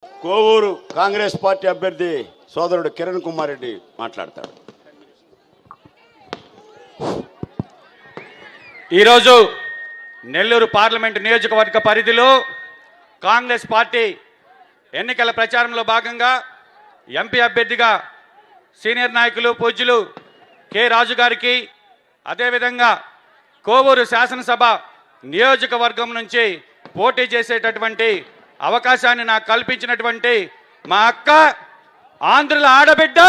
Kovur Congress party అభ్యర్థి సోదరుడు కిరణ్ కుమార్ రెడ్డి మాట్లాడతాడు. ఈరోజు నెల్లూరు పార్లమెంటు నియోజకవర్గ పరిధిలో కాంగ్రెస్ పార్టీ ఎన్నికల ప్రచారంలో భాగంగా ఎంపీ అభ్యర్థిగా సీనియర్ నాయకులు పూజ్యులు కె రాజు గారికి, అదేవిధంగా కోవూరు శాసనసభ నియోజకవర్గం నుంచి పోటీ చేసేటటువంటి అవకాశాన్ని నాకు కల్పించినటువంటి మా అక్క, ఆంధ్రుల ఆడబిడ్డ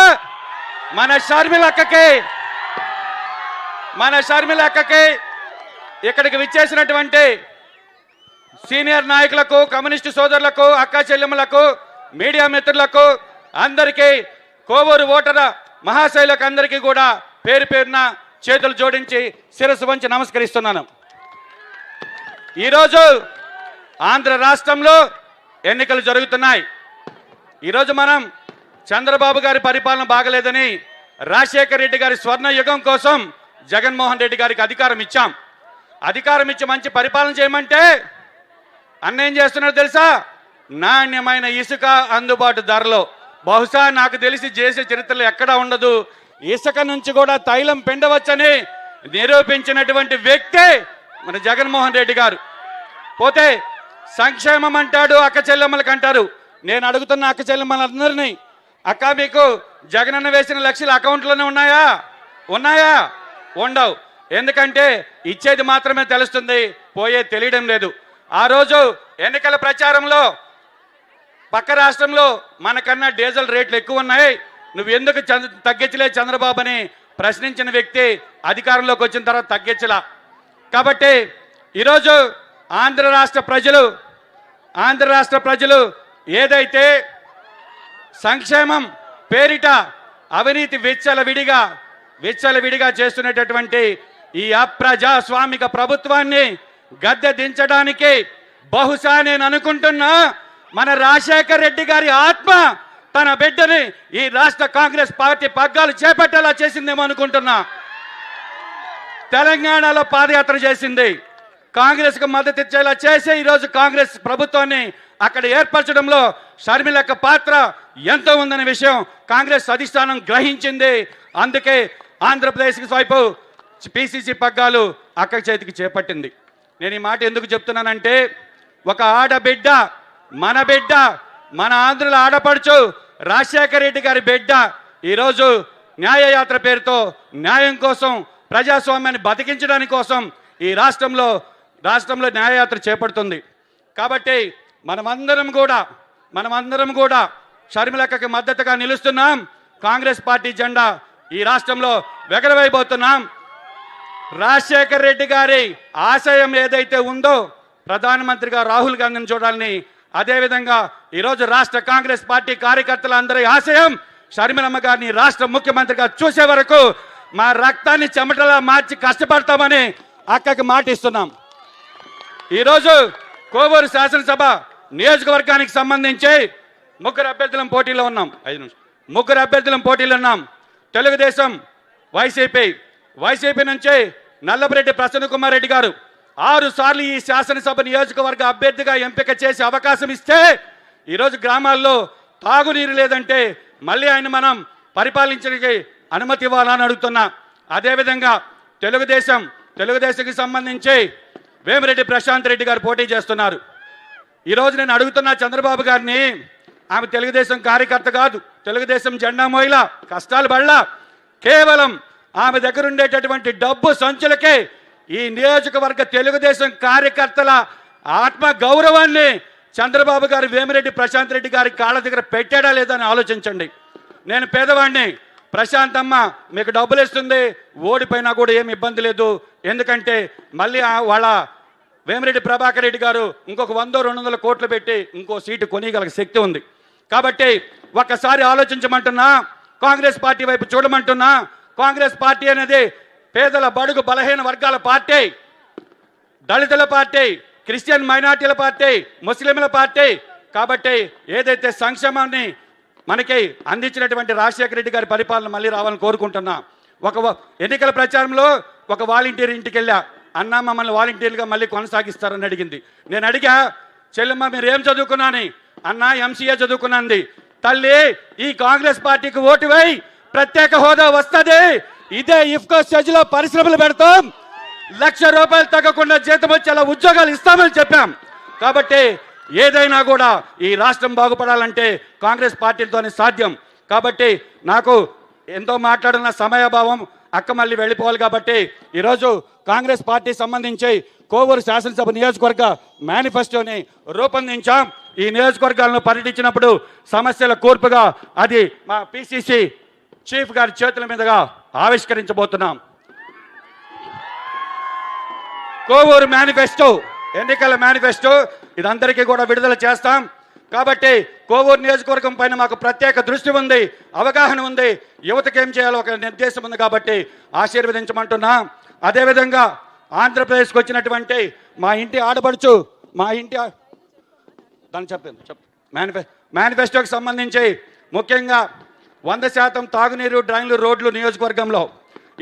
మన షర్మిల అక్కకి ఇక్కడికి విచ్చేసినటువంటి సీనియర్ నాయకులకు, కమ్యూనిస్టు సోదరులకు, అక్క చెల్లెమ్మలకు, మీడియా మిత్రులకు అందరికీ, కోవూరు ఓటర మహాశైలకు అందరికీ కూడా పేరు పేరున చేతులు జోడించి శిరస్సు వంచి నమస్కరిస్తున్నాను. ఈరోజు ఆంధ్ర రాష్ట్రంలో ఎన్నికలు జరుగుతున్నాయి. ఈరోజు మనం చంద్రబాబు గారి పరిపాలన బాగలేదని రాజశేఖర రెడ్డి గారి స్వర్ణ యుగం కోసం జగన్మోహన్ రెడ్డి గారికి అధికారం ఇచ్చి మంచి పరిపాలన చేయమంటే అన్న ఏం చేస్తున్నారో తెలుసా? నాణ్యమైన ఇసుక అందుబాటు ధరలో, బహుశా నాకు తెలిసి చేసే చరిత్రలో ఎక్కడా ఉండదు, ఇసుక నుంచి కూడా తైలం పిండవచ్చని నిరూపించినటువంటి వ్యక్తే మన జగన్మోహన్ రెడ్డి గారు. పోతే సంక్షేమం అంటాడు, అక్క చెల్లెమ్మలకు అంటారు. నేను అడుగుతున్న అక్క చెల్లెమ్మలందరినీ, అక్క మీకు జగనన్న వేసిన లక్షలు అకౌంట్లోనే ఉన్నాయా? ఉండవు. ఎందుకంటే ఇచ్చేది మాత్రమే తెలుస్తుంది, పోయే తెలియడం లేదు. ఆ రోజు ఎన్నికల ప్రచారంలో పక్క రాష్ట్రంలో మనకన్నా డీజిల్ రేట్లు ఎక్కువ ఉన్నాయి, నువ్వు ఎందుకు తగ్గించలే చంద్రబాబు అని ప్రశ్నించిన వ్యక్తి అధికారంలోకి వచ్చిన తర్వాత తగ్గించలా. కాబట్టి ఈరోజు ఆంధ్ర రాష్ట్ర ప్రజలు ఏదైతే సంక్షేమం పేరిట అవినీతి విచ్చలవిడిగా చేస్తున్నటువంటి ఈ అప్రజాస్వామిక ప్రభుత్వాన్ని గద్దె దించడానికి బహుశా నేను అనుకుంటున్నా మన రాజశేఖర రెడ్డి గారి ఆత్మ తన బిడ్డని ఈ రాష్ట్ర కాంగ్రెస్ పార్టీ పగ్గాలు చేపట్టేలా చేసిందేమో అనుకుంటున్నా. తెలంగాణలో పాదయాత్ర చేసింది, కాంగ్రెస్కు మద్దతు ఇచ్చేలా చేసి ఈరోజు కాంగ్రెస్ ప్రభుత్వాన్ని అక్కడ ఏర్పరచడంలో షర్మిలక్క పాత్ర ఎంతో ఉందనే విషయం కాంగ్రెస్ అధిష్టానం గ్రహించింది. అందుకే ఆంధ్రప్రదేశ్కి వైపు పిసిసి పగ్గాలు అక్క చేతికి చేపట్టింది. నేను ఈ మాట ఎందుకు చెప్తున్నానంటే, ఒక ఆడబిడ్డ, మన ఆంధ్రుల ఆడపడుచు రాజశేఖర రెడ్డి గారి బిడ్డ ఈరోజు న్యాయయాత్ర పేరుతో న్యాయం కోసం, ప్రజాస్వామ్యాన్ని బతికించడానికి కోసం ఈ రాష్ట్రంలో న్యాయయాత్ర చేపడుతుంది. కాబట్టి మనమందరం కూడా షర్మిలక్కకి మద్దతుగా నిలుస్తున్నాం. కాంగ్రెస్ పార్టీ జెండా ఈ రాష్ట్రంలో ఎగరవేయబోతున్నాం. రాజశేఖర రెడ్డి గారి ఆశయం ఏదైతే ఉందో, ప్రధానమంత్రిగా రాహుల్ గాంధీని చూడాలని, అదేవిధంగా ఈరోజు రాష్ట్ర కాంగ్రెస్ పార్టీ కార్యకర్తలందరి ఆశయం షర్మిలమ్మ గారిని రాష్ట్ర ముఖ్యమంత్రిగా చూసే వరకు మా రక్తాన్ని చెమటలా మార్చి కష్టపడతామని అక్కకి మాట ఇస్తున్నాం. ఈరోజు కోవూరు శాసనసభ నియోజకవర్గానికి సంబంధించి ముగ్గురు అభ్యర్థులం పోటీలో ఉన్నాం. తెలుగుదేశం, వైసీపీ నుంచి నల్లబరెడ్డి ప్రసన్న కుమార్ రెడ్డి గారు 6 సార్లు ఈ శాసనసభ నియోజకవర్గ అభ్యర్థిగా ఎంపిక చేసి అవకాశం ఇస్తే ఈరోజు గ్రామాల్లో తాగునీరు లేదంటే మళ్ళీ ఆయన మనం పరిపాలించడానికి అనుమతి ఇవ్వాలని అడుగుతున్నా. అదేవిధంగా తెలుగుదేశంకి సంబంధించి వేమిరెడ్డి ప్రశాంత్ రెడ్డి గారు పోటీ చేస్తున్నారు. ఈరోజు నేను అడుగుతున్నా చంద్రబాబు గారిని, ఆమె తెలుగుదేశం కార్యకర్త కాదు, తెలుగుదేశం జెండా మోయిల, కష్టాలు పడలా, కేవలం ఆమె దగ్గర ఉండేటటువంటి డబ్బు సంచులకే ఈ నియోజకవర్గ తెలుగుదేశం కార్యకర్తల ఆత్మ గౌరవాన్ని చంద్రబాబు గారు వేమిరెడ్డి ప్రశాంత్ రెడ్డి గారి కాళ్ళ దగ్గర పెట్టాడా లేదా అని ఆలోచించండి. నేను పేదవాడిని, ప్రశాంతమ్మ మీకు డబ్బులు ఇస్తుంది, ఓడిపోయినా కూడా ఏమి ఇబ్బంది లేదు, ఎందుకంటే మళ్ళీ వాళ్ళ వేమిరెడ్డి ప్రభాకర్ రెడ్డి గారు ఇంకొక 100-200 కోట్లు పెట్టి ఇంకో సీటు కొనిగల శక్తి ఉంది. కాబట్టి ఒక్కసారి ఆలోచించమంటున్నా, కాంగ్రెస్ పార్టీ వైపు చూడమంటున్నా. కాంగ్రెస్ పార్టీ అనేది పేదల, బడుగు, బలహీన వర్గాల పార్టీ, దళితుల పార్టీ, క్రిస్టియన్ మైనార్టీల పార్టీ, ముస్లింల పార్టీ. కాబట్టి ఏదైతే సంక్షేమాన్ని మనకి అందించినటువంటి రాజశేఖర రెడ్డి గారి పరిపాలన మళ్ళీ రావాలని కోరుకుంటున్నా. ఒక ఎన్నికల ప్రచారంలో ఒక వాలంటీర్ ఇంటికి వెళ్ళా, అన్నా మమ్మల్ని వాలంటీర్లుగా మళ్ళీ కొనసాగిస్తారని అడిగింది. నేను అడిగా, చెల్లెమ్మ మీరు ఏం చదువుకున్నాని? అన్న ఎంసీఏ చదువుకున్నది, తల్లి ఈ కాంగ్రెస్ పార్టీకి ఓటు వేయి, ప్రత్యేక హోదా వస్తుంది, ఇదే ఇఫ్కో స్టేజ్లో పరిశ్రమలు పెడతాం, ₹1,00,000 తగ్గకుండా జీతం వచ్చేలా ఉద్యోగాలు ఇస్తామని చెప్పాం. కాబట్టి ఏదైనా కూడా ఈ రాష్ట్రం బాగుపడాలంటే కాంగ్రెస్ పార్టీలతోనే సాధ్యం. కాబట్టి నాకు ఎంతో మాట్లాడిన సమయాభావం, అక్క మళ్ళీ వెళ్ళిపోవాలి. కాబట్టి ఈరోజు కాంగ్రెస్ పార్టీ సంబంధించి కోవూరు శాసనసభ నియోజకవర్గ మేనిఫెస్టోని రూపొందించాం. ఈ నియోజకవర్గాలను పర్యటించినప్పుడు సమస్యల కూర్పుగా అది మా పిసిసి చీఫ్ గారి చేతుల మీదుగా ఆవిష్కరించబోతున్నాం. కోవూరు మేనిఫెస్టో, ఎన్నికల మేనిఫెస్టో ఇదందరికీ కూడా విడుదల చేస్తాం. కాబట్టి కోవూరు నియోజకవర్గం పైన మాకు ప్రత్యేక దృష్టి ఉంది, అవగాహన ఉంది, యువతకి ఏం చేయాలో ఒక నిర్దేశం ఉంది. కాబట్టి ఆశీర్వదించమంటున్నాం. అదేవిధంగా ఆంధ్రప్రదేశ్కి వచ్చినటువంటి మా ఇంటి ఆడపడుచు, మా ఇంటి దాన్ని మేనిఫెస్టోకి సంబంధించి ముఖ్యంగా 100% తాగునీరు, డ్రైన్లు, రోడ్లు నియోజకవర్గంలో,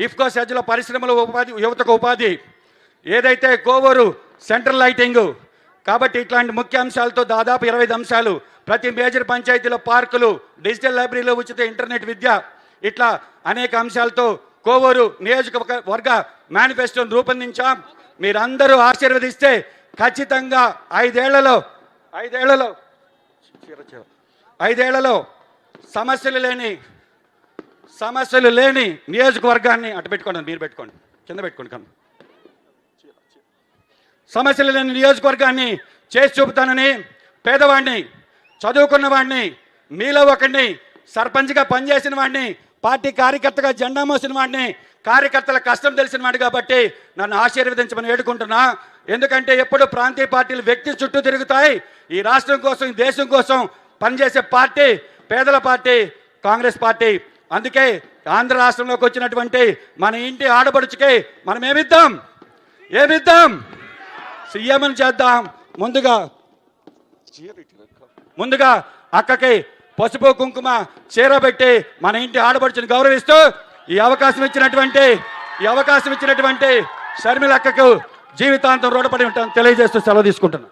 ఇఫ్కో సెజ్లో పరిశ్రమలు, ఉపాధి, యువతకు ఉపాధి, ఏదైతే కోవూరు సెంట్రల్ లైటింగు. కాబట్టి ఇట్లాంటి ముఖ్య అంశాలతో దాదాపు 25 అంశాలు, ప్రతి మేజర్ పంచాయతీలో పార్కులు, డిజిటల్ లైబ్రరీలో ఉచిత ఇంటర్నెట్ విద్య, ఇట్లా అనేక అంశాలతో కోవూరు నియోజకవర్గ మేనిఫెస్టోను రూపొందించాం. మీరందరూ ఆశీర్వదిస్తే ఖచ్చితంగా ఐదేళ్లలో సమస్యలు లేని నియోజకవర్గాన్ని అటు పెట్టుకోండి, మీరు పెట్టుకోండి, కింద పెట్టుకోండి కన్నా, సమస్యలు లేని నియోజకవర్గాన్ని చేసి చూపుతానని, పేదవాడిని, చదువుకున్న వాడిని, మీలో ఒకడిని, సర్పంచ్గా పనిచేసిన వాడిని, పార్టీ కార్యకర్తగా జెండా మోసిన వాడిని, కార్యకర్తల కష్టం తెలిసిన వాడు కాబట్టి నన్ను ఆశీర్వదించమని వేడుకుంటున్నా. ఎందుకంటే ఎప్పుడు ప్రాంతీయ పార్టీలు వ్యక్తి చుట్టూ తిరుగుతాయి. ఈ రాష్ట్రం కోసం, ఈ దేశం కోసం పనిచేసే పార్టీ పేదల పార్టీ కాంగ్రెస్ పార్టీ. అందుకే ఆంధ్ర రాష్ట్రంలోకి వచ్చినటువంటి మన ఇంటి ఆడపడుచుకి మనం ఏమిద్దాం? సీఎంని చేద్దాం. ముందుగా అక్కకి పసుపు కుంకుమ చీర పెట్టి మన ఇంటి ఆడపడుచుని గౌరవిస్తూ ఈ అవకాశం ఇచ్చినటువంటి షర్మిల అక్కకు జీవితాంతం రుణపడి ఉంటాను తెలియజేస్తూ సెలవు తీసుకుంటున్నాను.